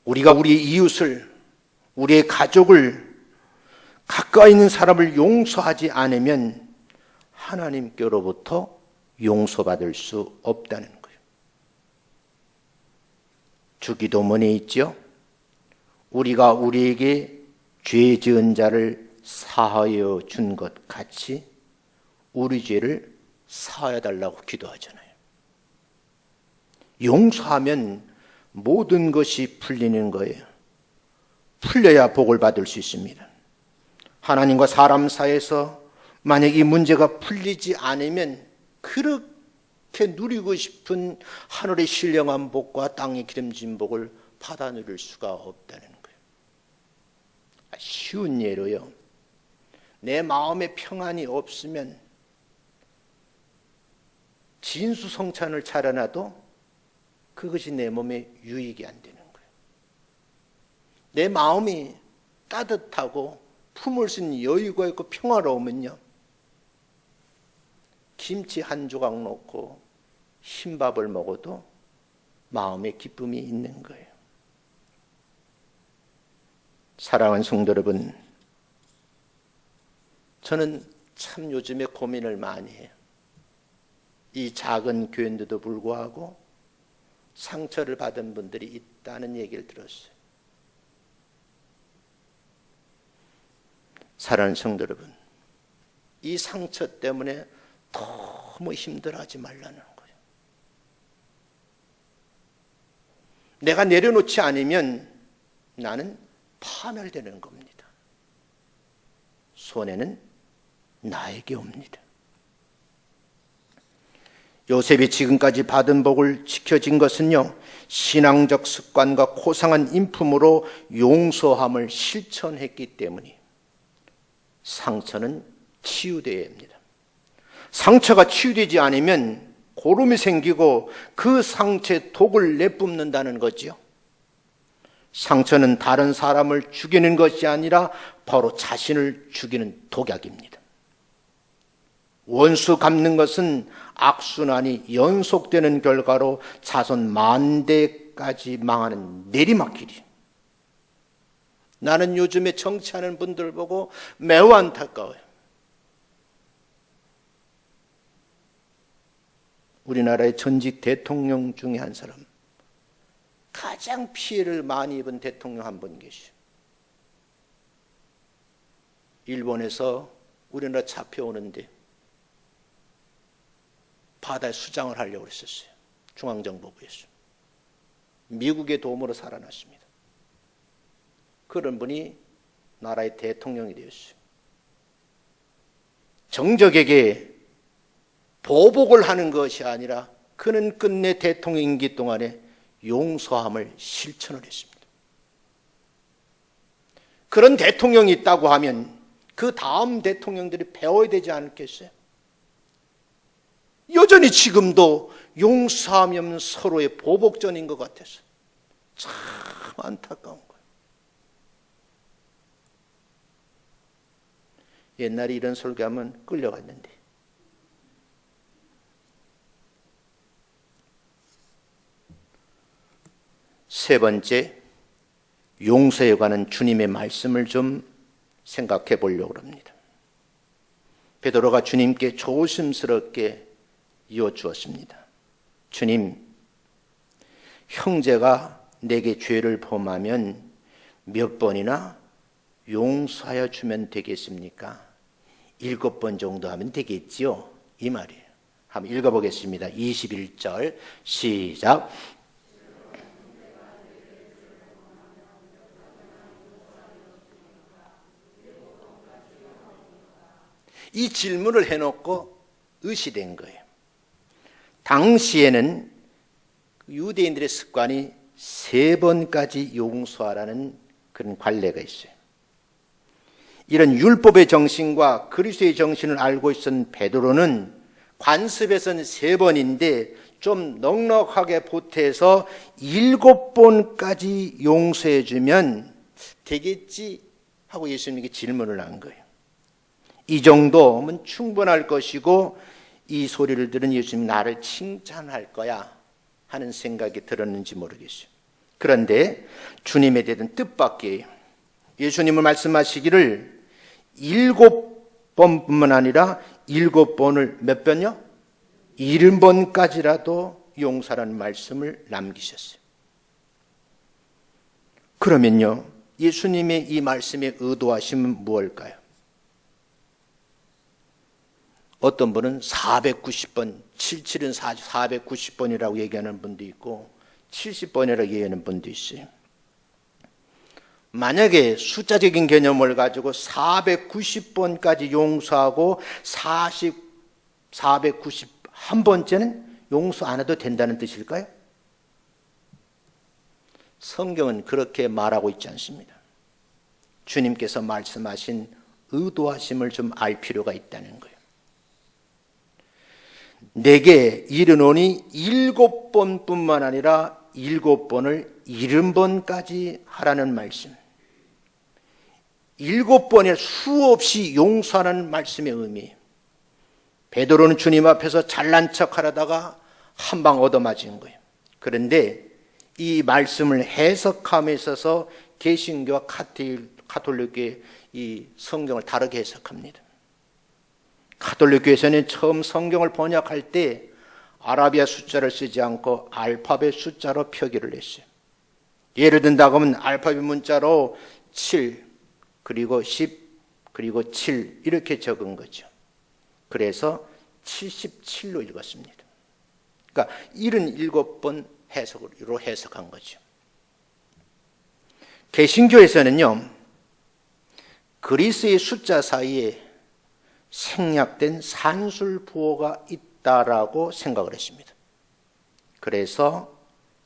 [SPEAKER 1] 우리가 우리 이웃을, 우리의 가족을, 가까이 있는 사람을 용서하지 않으면 하나님께로부터 용서받을 수 없다는 거예요. 주기도문에 있죠. 우리가 우리에게 죄 지은 자를 사하여 준 것 같이 우리 죄를 사하여 달라고 기도하잖아요. 용서하면 모든 것이 풀리는 거예요. 풀려야 복을 받을 수 있습니다. 하나님과 사람 사이에서 만약 이 문제가 풀리지 않으면 그렇게 누리고 싶은 하늘의 신령한 복과 땅의 기름진 복을 받아 누릴 수가 없다는 거예요. 쉬운 예로요. 내 마음에 평안이 없으면 진수성찬을 차려놔도 그것이 내 몸에 유익이 안 되는 거예요. 내 마음이 따뜻하고 품을 수 있는 여유가 있고 평화로우면요, 김치 한 조각 넣고 흰밥을 먹어도 마음에 기쁨이 있는 거예요. 사랑하는 성도 여러분, 저는 참 요즘에 고민을 많이 해요. 이 작은 교회인데도 불구하고 상처를 받은 분들이 있다는 얘기를 들었어요. 사랑하는 성도 여러분, 이 상처 때문에 너무 힘들어하지 말라는 거예요. 내가 내려놓지 않으면 나는 파멸되는 겁니다. 손해는 나에게 옵니다. 요셉이 지금까지 받은 복을 지켜진 것은요, 신앙적 습관과 고상한 인품으로 용서함을 실천했기 때문이에요. 상처는 치유되어야 합니다. 상처가 치유되지 않으면 고름이 생기고 그 상처에 독을 내뿜는다는 거지요. 상처는 다른 사람을 죽이는 것이 아니라 바로 자신을 죽이는 독약입니다. 원수 갚는 것은 악순환이 연속되는 결과로 자손 만대까지 망하는 내리막길이에요. 나는 요즘에 정치하는 분들 보고 매우 안타까워요. 우리나라의 전직 대통령 중에 한 사람, 가장 피해를 많이 입은 대통령 한 분 계시죠. 일본에서 우리나라 잡혀오는데 바다에 수장을 하려고 했었어요. 중앙정보부에서. 미국의 도움으로 살아났습니다. 그런 분이 나라의 대통령이 되었어요. 정적에게 보복을 하는 것이 아니라 그는 끝내 대통령 임기 동안에 용서함을 실천을 했습니다. 그런 대통령이 있다고 하면 그 다음 대통령들이 배워야 되지 않겠어요? 여전히 지금도 용서함이 없는 서로의 보복전인 것 같아서 참 안타까운 거예요. 옛날에 이런 설교하면 끌려갔는데, 세 번째, 용서에 관한 주님의 말씀을 좀 생각해 보려고 합니다. 베드로가 주님께 조심스럽게 이어주었습니다. 주님, 형제가 내게 죄를 범하면 몇 번이나 용서하여 주면 되겠습니까? 7번 정도 하면 되겠지요? 이 말이에요. 한번 읽어보겠습니다. 21절 시작. 이 질문을 해놓고 의시된 거예요. 당시에는 유대인들의 습관이 3번까지 용서하라는 그런 관례가 있어요. 이런 율법의 정신과 그리스도의 정신을 알고 있었던 베드로는 관습에서는 3번인데 좀 넉넉하게 보태서 7번까지 용서해 주면 되겠지 하고 예수님에게 질문을 한 거예요. 이 정도면 충분할 것이고, 이 소리를 들은 예수님 나를 칭찬할 거야 하는 생각이 들었는지 모르겠어요. 그런데 주님에 대한 뜻밖의 예수님은 말씀하시기를 7번뿐만 아니라 7번을 몇 번요? 70번까지라도 용서라는 말씀을 남기셨어요. 그러면요, 예수님의 이 말씀의 의도하심은 무엇일까요? 어떤 분은 490번, 77은 490번이라고 얘기하는 분도 있고 70번이라고 얘기하는 분도 있어요. 만약에 숫자적인 개념을 가지고 490번까지 용서하고 491번째는 용서 안 해도 된다는 뜻일까요? 성경은 그렇게 말하고 있지 않습니다. 주님께서 말씀하신 의도하심을 좀 알 필요가 있다는 거예요. 내게 이르노니 7번뿐만 아니라 7번을 70번까지 하라는 말씀. 7번에 수없이 용서하는 말씀의 의미. 베드로는 주님 앞에서 잘난 척 하려다가 한 방 얻어맞은 거예요. 그런데 이 말씀을 해석함에 있어서 개신교와 가톨릭교의 이 성경을 다르게 해석합니다. 가톨릭교에서는 처음 성경을 번역할 때 아라비아 숫자를 쓰지 않고 알파벳 숫자로 표기를 했어요. 예를 든다고 하면 알파벳 문자로 7, 그리고 10, 그리고 7 이렇게 적은 거죠. 그래서 77로 읽었습니다. 그러니까 77번 해석으로 해석한 거죠. 개신교에서는요, 그리스의 숫자 사이에 생략된 산술부호가 있다라고 생각을 했습니다. 그래서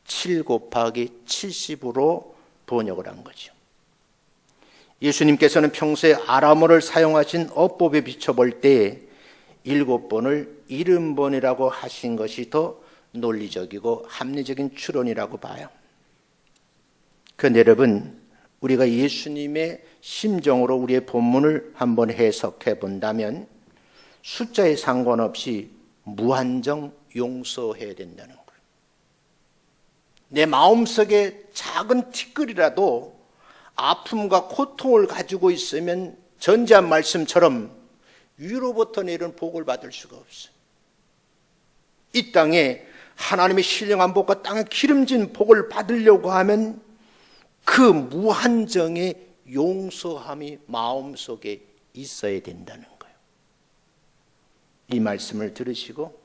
[SPEAKER 1] 7 곱하기 70으로 번역을 한 거죠. 예수님께서는 평소에 아람어를 사용하신 어법에 비춰볼 때 7번을 70번이라고 하신 것이 더 논리적이고 합리적인 추론이라고 봐요. 그런데 여러분, 우리가 예수님의 심정으로 우리의 본문을 한번 해석해 본다면 숫자에 상관없이 무한정 용서해야 된다는 거예요. 내 마음속에 작은 티끌이라도 아픔과 고통을 가지고 있으면 전제한 말씀처럼 위로부터 내리는 복을 받을 수가 없어요. 이 땅에 하나님의 신령한 복과 땅에 기름진 복을 받으려고 하면 그 무한정의 용서함이 마음속에 있어야 된다는 거예요. 이 말씀을 들으시고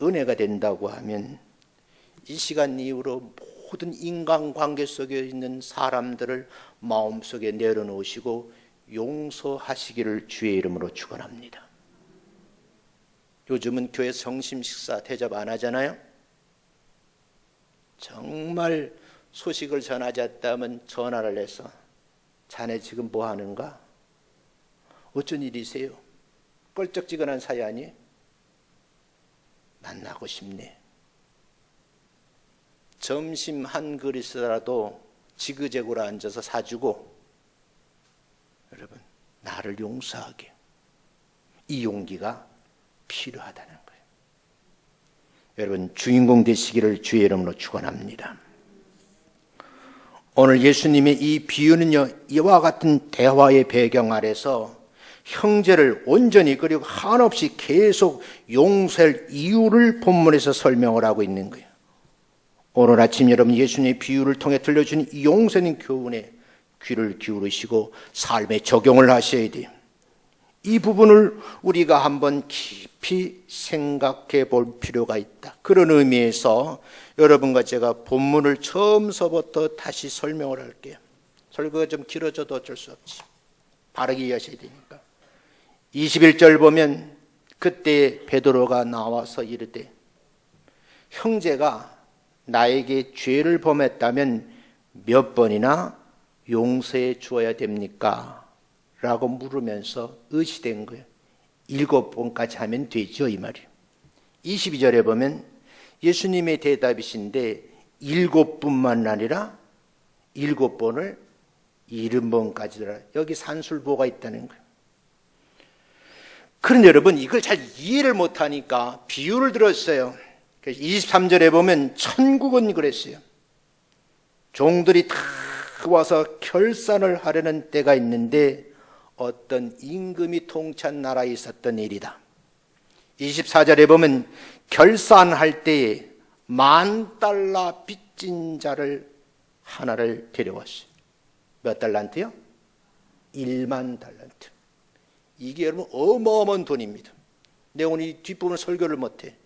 [SPEAKER 1] 은혜가 된다고 하면 이 시간 이후로 모든 인간관계 속에 있는 사람들을 마음속에 내려놓으시고 용서하시기를 주의 이름으로 축원합니다. 요즘은 교회 성심 식사 대접 안 하잖아요. 정말 소식을 전하셨다면 전화를 해서 자네 지금 뭐 하는가? 어쩐 일이세요? 껄쩍지근한 사이 아니에요? 만나고 싶네. 점심 한 그릇이라도 지그재그로 앉아서 사주고, 여러분, 나를 용서하게. 이 용기가 필요하다는 거예요. 여러분, 주인공 되시기를 주의 이름으로 축원합니다. 오늘 예수님의 이 비유는요, 이와 같은 대화의 배경 아래서 형제를 온전히 그리고 한없이 계속 용서할 이유를 본문에서 설명을 하고 있는 거예요. 오늘 아침 여러분 예수님의 비유를 통해 들려준 이 용서는 교훈에 귀를 기울이시고 삶에 적용을 하셔야 돼요. 이 부분을 우리가 한번 깊이 생각해 볼 필요가 있다. 그런 의미에서 여러분과 제가 본문을 처음서부터 다시 설명을 할게요. 설교가 좀 길어져도 어쩔 수 없지. 바르게 이해하셔야 되니까. 21절 보면 그때 베드로가 나와서 이르되 형제가 나에게 죄를 범했다면 몇 번이나 용서해 주어야 됩니까? 라고 물으면서 의시된 거예요. 7번까지 하면 되죠, 이 말이에요. 22절에 보면 예수님의 대답이신데 7뿐만 아니라 7번을 70번까지라. 여기 산술보가 있다는 거예요. 그런데 여러분 이걸 잘 이해를 못하니까 비유를 들었어요. 23절에 보면 천국은 그랬어요. 종들이 다 와서 결산을 하려는 때가 있는데 어떤 임금이 통치한 나라에 있었던 일이다. 24절에 보면 결산할 때에 $10,000 빚진 자를 하나를 데려왔어요. 몇 달란트요? 1만 달란트. 이게 여러분 어마어마한 돈입니다. 내가 오늘 이 뒷부분 설교를 못해.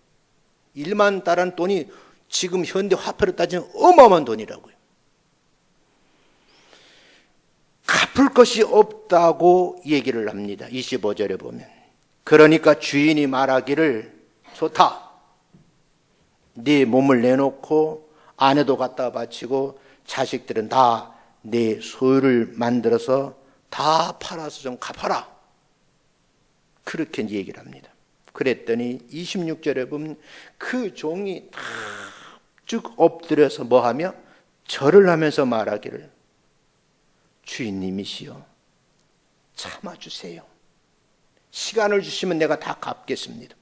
[SPEAKER 1] 1만 달란 돈이 지금 현대 화폐로 따지면 어마어마한 돈이라고요. 갚을 것이 없다고 얘기를 합니다. 25절에 보면. 그러니까 주인이 말하기를 좋다. 네 몸을 내놓고 아내도 갖다 바치고 자식들은 다 내 소유를 만들어서 다 팔아서 좀 갚아라. 그렇게 얘기를 합니다. 그랬더니 26절에 보면 그 종이 다 쭉 엎드려서 뭐하며 절을 하면서 말하기를 주인님이시여 참아주세요. 시간을 주시면 내가 다 갚겠습니다.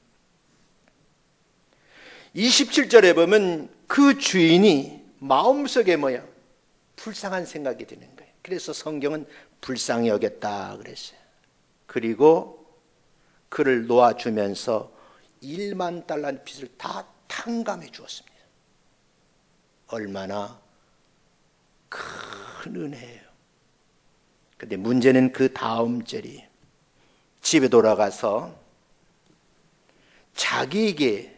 [SPEAKER 1] 27절에 보면 그 주인이 마음속에 뭐야? 불쌍한 생각이 드는 거예요. 그래서 성경은 불쌍히 여겼다 그랬어요. 그리고 그를 놓아주면서 1만 달러 빚을 다 탕감해 주었습니다. 얼마나 큰 은혜예요. 근데 문제는 그 다음 절이 집에 돌아가서 자기에게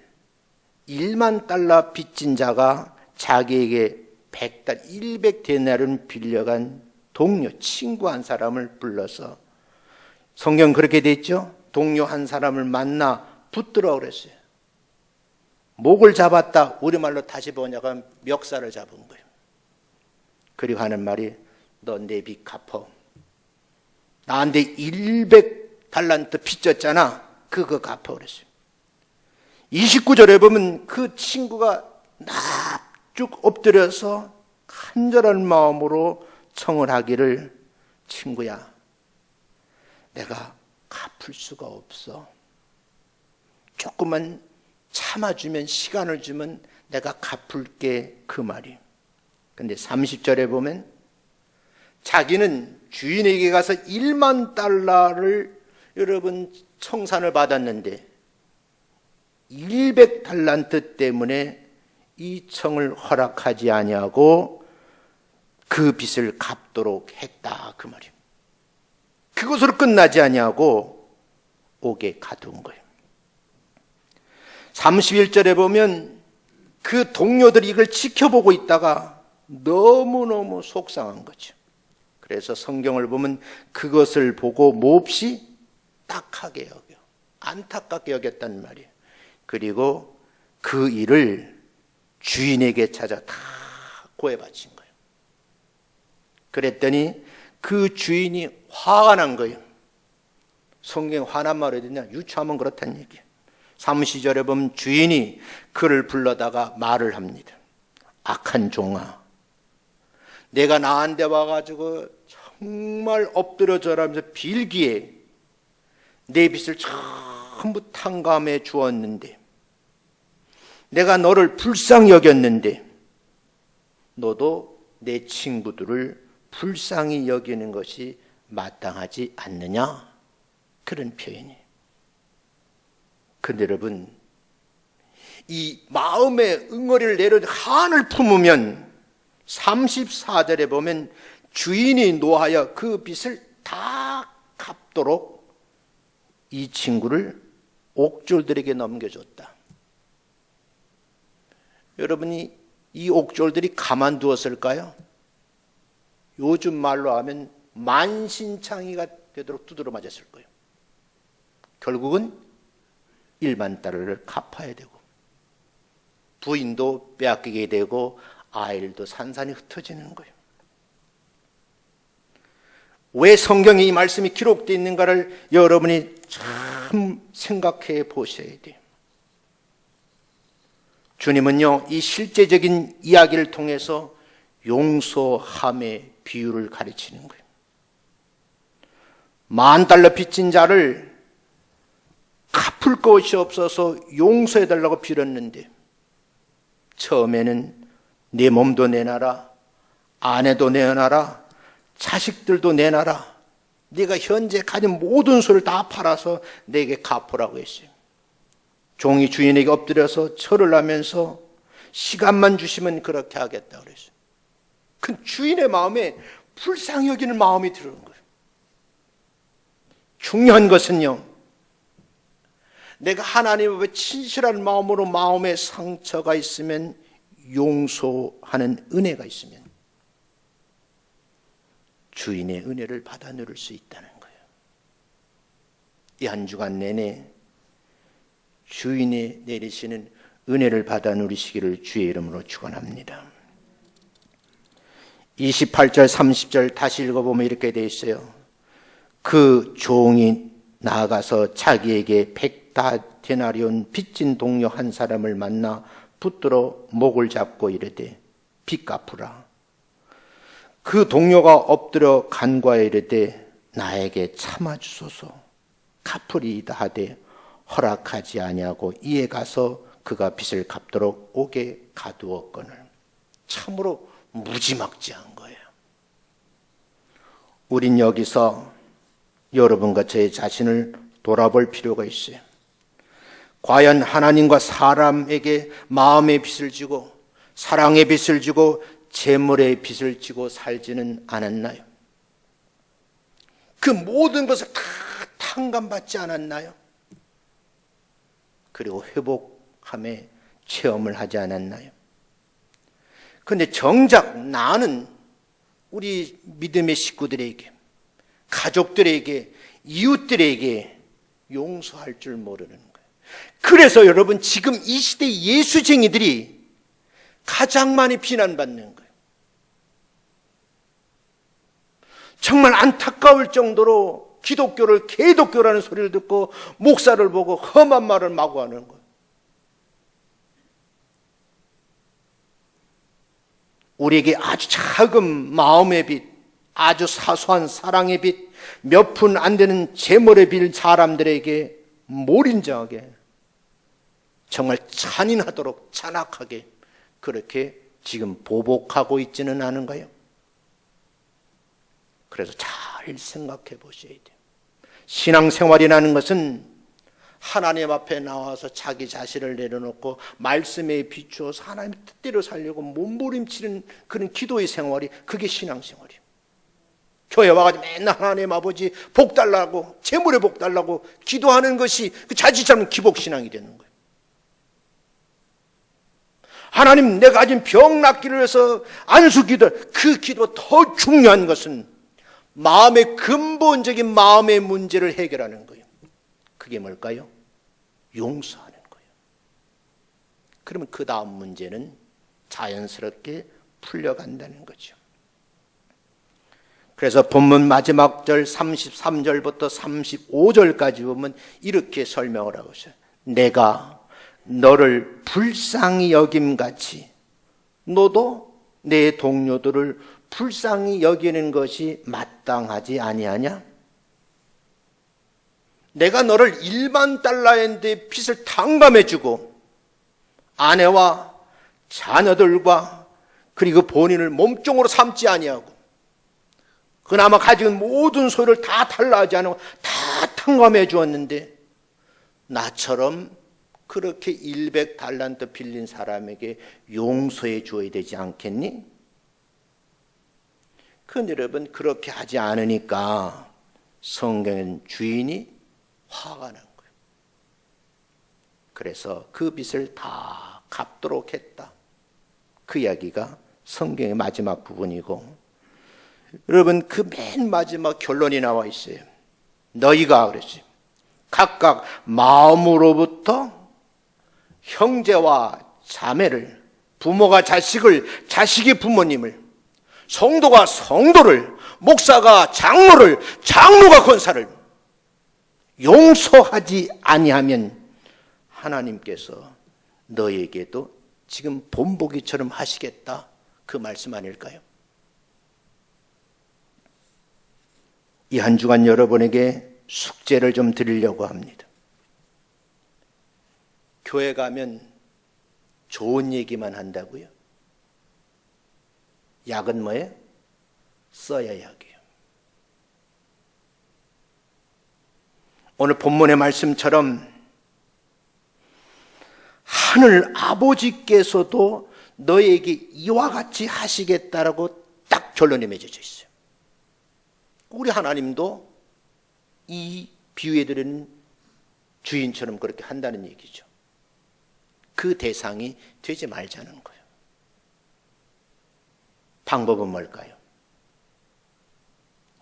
[SPEAKER 1] 1만 달러 빚진 자가 자기에게 100데나리온 빌려간 동료, 친구 한 사람을 불러서 성경 그렇게 돼 있죠? 동료 한 사람을 만나 붙들어 그랬어요. 목을 잡았다. 우리말로 다시 번역하면 멱살을 잡은 거예요. 그리고 하는 말이 너 내 빚 갚어. 나한테 100달란트 빚졌잖아. 그거 갚아 그랬어요. 29절에 보면 그 친구가 쭉 엎드려서 간절한 마음으로 청을 하기를 친구야 내가 갚을 수가 없어. 조금만 참아주면 시간을 주면 내가 갚을게 그 말이. 근데 30절에 보면 자기는 주인에게 가서 1만 달러를 여러분 청산을 받았는데 200달란트 때문에 이 청을 허락하지 아니하고 그 빚을 갚도록 했다 그 말이에요. 그것으로 끝나지 아니하고 옥에 가둔 거예요. 31절에 보면 그 동료들이 이걸 지켜보고 있다가 너무너무 속상한 거죠. 그래서 성경을 보면 그것을 보고 몹시 딱하게 여겨 안타깝게 여겼단 말이에요. 그리고 그 일을 주인에게 찾아 다 고해 바친 거예요. 그랬더니 그 주인이 화가 난 거예요. 성경에 화난 말이 어딨냐? 유추하면 그렇다는 얘기예요. 30절에 보면 주인이 그를 불러다가 말을 합니다. 악한 종아, 내가 나한테 와가지고 정말 엎드려 절하면서 빌기에 내 빚을 전부 탕감해 주었는데 내가 너를 불쌍히 여겼는데 너도 내 친구들을 불쌍히 여기는 것이 마땅하지 않느냐? 그런 표현이에요. 근데 여러분, 이 마음의 응어리를 내려 한을 품으면 34절에 보면 주인이 노하여 그 빚을 다 갚도록 이 친구를 옥졸들에게 넘겨줬다. 여러분이 이 옥졸들이 가만두었을까요? 요즘 말로 하면 만신창이가 되도록 두드려 맞았을 거예요. 결국은 1만 달러를 갚아야 되고 부인도 빼앗기게 되고 아이들도 산산이 흩어지는 거예요. 왜 성경에 이 말씀이 기록되어 있는가를 여러분이 참 생각해 보셔야 돼요. 주님은요, 이 실제적인 이야기를 통해서 용서함의 비유를 가르치는 거예요. 10,000달러 빚진 자를 갚을 것이 없어서 용서해달라고 빌었는데 처음에는 내 몸도 내놔라, 아내도 내놔라, 자식들도 내놔라, 네가 현재 가진 모든 소를 다 팔아서 내게 갚으라고 했어요. 종이 주인에게 엎드려서 절을 하면서 시간만 주시면 그렇게 하겠다 그랬어요. 그 주인의 마음에 불쌍히 여기는 마음이 들어온 거예요. 중요한 것은요, 내가 하나님 앞에 진실한 마음으로 마음에 상처가 있으면 용서하는 은혜가 있으면 주인의 은혜를 받아 누릴 수 있다는 거예요. 이 한 주간 내내 주인이 내리시는 은혜를 받아 누리시기를 주의 이름으로 축원합니다. 28절 30절 다시 읽어보면 이렇게 되어 있어요. 그 종이 나아가서 자기에게 100데나리온 빚진 동료 한 사람을 만나 붙들어 목을 잡고 이르되 빚 갚으라. 그 동료가 엎드려 간과해 이르되 나에게 참아주소서 갚으리이다 하되 허락하지 아니하고 이에 가서 그가 빚을 갚도록 옥에 가두었거늘. 참으로 무지막지한 거예요. 우린 여기서 여러분과 제 자신을 돌아볼 필요가 있어요. 과연 하나님과 사람에게 마음의 빚을 지고 사랑의 빚을 지고 재물의 빚을 지고 살지는 않았나요? 그 모든 것을 다 탕감받지 않았나요? 그리고 회복함의 체험을 하지 않았나요? 그런데 정작 나는 우리 믿음의 식구들에게, 가족들에게, 이웃들에게 용서할 줄 모르는 거예요. 그래서 여러분 지금 이 시대 예수쟁이들이 가장 많이 비난받는 거예요. 정말 안타까울 정도로 기독교를 개독교라는 소리를 듣고 목사를 보고 험한 말을 마구 하는 거예요. 우리에게 아주 작은 마음의 빚, 아주 사소한 사랑의 빚, 몇 푼 안 되는 재물의 빚 사람들에게 몰인정하게 정말 잔인하도록 잔악하게 그렇게 지금 보복하고 있지는 않은가요? 그래서 잘 생각해 보셔야 돼요. 신앙생활이라는 것은 하나님 앞에 나와서 자기 자신을 내려놓고 말씀에 비추어서 하나님의 뜻대로 살려고 몸부림치는 그런 기도의 생활이 그게 신앙생활이에요. 교회 와가지고 맨날 하나님 아버지 복 달라고 재물에 복 달라고 기도하는 것이 그 자칫하면 기복신앙이 되는 거예요. 하나님 내가 가진 병 낫기를 위해서 안수기도, 그 기도 더 중요한 것은 마음의 근본적인 마음의 문제를 해결하는 거예요. 그게 뭘까요? 용서하는 거예요. 그러면 그 다음 문제는 자연스럽게 풀려간다는 거죠. 그래서 본문 마지막 절 33절부터 35절까지 보면 이렇게 설명을 하고 있어요. 내가 너를 불쌍히 여김같이 너도 내 동료들을 불쌍히 여기는 것이 마땅하지 아니하냐? 내가 너를 1만 달러인데 빚을 탕감해주고 아내와 자녀들과 그리고 본인을 몸종으로 삼지 아니하고 그나마 가진 모든 소유를 다 달라하지 않고 다 탕감해 주었는데 나처럼 그렇게 100달란트 빌린 사람에게 용서해 줘야 되지 않겠니? 그런데 여러분 그렇게 하지 않으니까 성경은 주인이 화가 난 거예요. 그래서 그 빚을 다 갚도록 했다. 그 이야기가 성경의 마지막 부분이고 여러분 그 맨 마지막 결론이 나와 있어요. 너희가 그랬어요. 각각 마음으로부터 형제와 자매를, 부모가 자식을, 자식이 부모님을, 성도가 성도를, 목사가 장로를, 장로가 권사를 용서하지 아니하면 하나님께서 너희에게도 지금 본보기처럼 하시겠다. 그 말씀 아닐까요? 이 한 주간 여러분에게 숙제를 좀 드리려고 합니다. 교회 가면 좋은 얘기만 한다고요? 약은 뭐예요? 써야 약이에요. 오늘 본문의 말씀처럼 하늘 아버지께서도 너에게 이와 같이 하시겠다라고 딱 결론이 맺어져 있어요. 우리 하나님도 이 비유에 들은 주인처럼 그렇게 한다는 얘기죠. 그 대상이 되지 말자는 거예요. 방법은 뭘까요?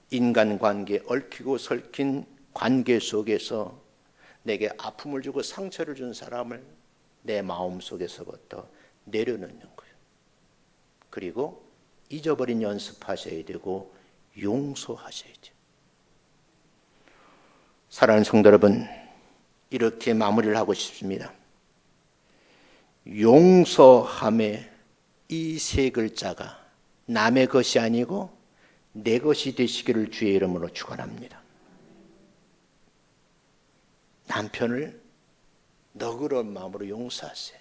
[SPEAKER 1] 인간관계, 얽히고 설킨 관계 속에서 내게 아픔을 주고 상처를 준 사람을 내 마음속에서부터 내려놓는 거예요. 그리고 잊어버린 연습하셔야 되고 용서하셔야 돼요. 사랑하는 성도 여러분, 이렇게 마무리를 하고 싶습니다. 용서함의 이 세 글자가 남의 것이 아니고 내 것이 되시기를 주의 이름으로 축원합니다. 남편을 너그러운 마음으로 용서하세요.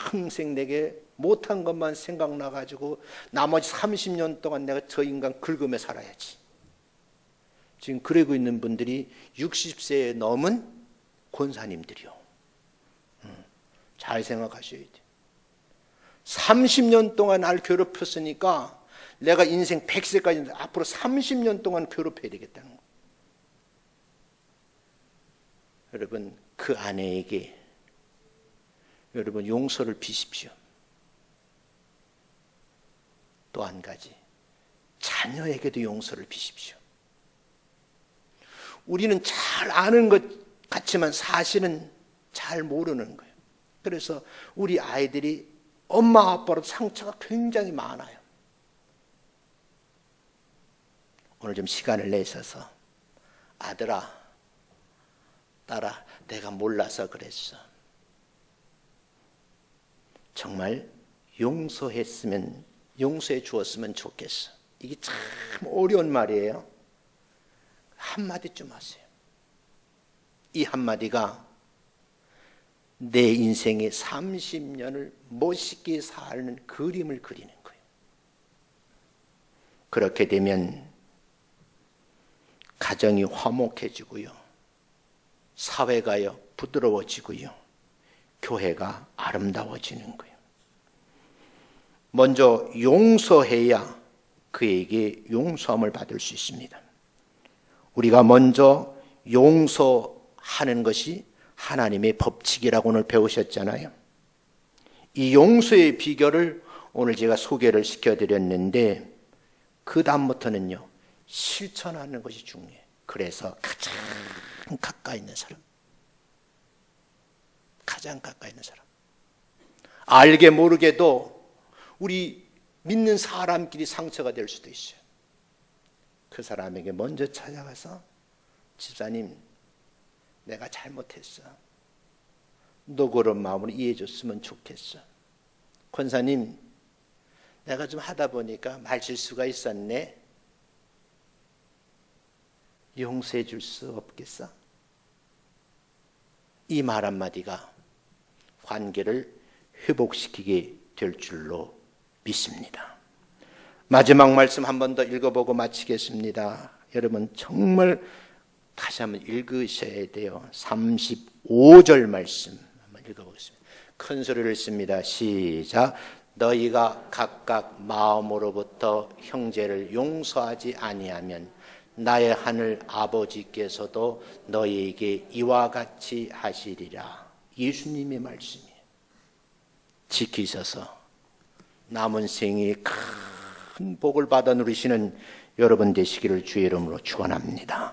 [SPEAKER 1] 평생 내게 못한 것만 생각나가지고 나머지 30년 동안 내가 저 인간 긁으며 살아야지. 지금 그러고 있는 분들이 60세에 넘은 권사님들이요. 잘 생각하셔야 돼요. 30년 동안 날 괴롭혔으니까 내가 인생 100세까지 앞으로 30년 동안 괴롭혀야 되겠다는 거예요. 여러분, 그 아내에게 여러분 용서를 비십시오. 또 한 가지, 자녀에게도 용서를 비십시오. 우리는 잘 아는 것 같지만 사실은 잘 모르는 거예요. 그래서 우리 아이들이 엄마 아빠로 상처가 굉장히 많아요. 오늘 좀 시간을 내셔서 아들아, 딸아, 내가 몰라서 그랬어. 정말 용서해 주었으면 좋겠어. 이게 참 어려운 말이에요. 한마디쯤 하세요. 이 한마디가 내 인생의 30년을 멋있게 사는 그림을 그리는 거예요. 그렇게 되면 가정이 화목해지고요, 사회가요 부드러워지고요, 교회가 아름다워지는 거예요. 먼저 용서해야 그에게 용서함을 받을 수 있습니다. 우리가 먼저 용서하는 것이 하나님의 법칙이라고 오늘 배우셨잖아요. 이 용서의 비결을 오늘 제가 소개를 시켜드렸는데 그 다음부터는요, 실천하는 것이 중요해요. 그래서 가장 가까이 있는 사람, 가장 가까이 있는 사람, 알게 모르게도 우리 믿는 사람끼리 상처가 될 수도 있어요. 그 사람에게 먼저 찾아가서 집사님, 내가 잘못했어. 너그러운 마음으로 이해해 줬으면 좋겠어. 권사님, 내가 좀 하다 보니까 말실수가 있었네. 용서해 줄 수 없겠어? 이 말 한마디가 관계를 회복시키게 될 줄로 믿습니다. 마지막 말씀 한 번 더 읽어보고 마치겠습니다. 여러분 정말 다시 한번 읽으셔야 돼요. 35절 말씀 한번 읽어보겠습니다. 큰 소리를 씁니다. 시작. 너희가 각각 마음으로부터 형제를 용서하지 아니하면 나의 하늘 아버지께서도 너희에게 이와 같이 하시리라. 예수님의 말씀이에요. 지키셔서 남은 생에 큰 복을 받아 누리시는 여러분 되시기를 주의 이름으로 축원합니다.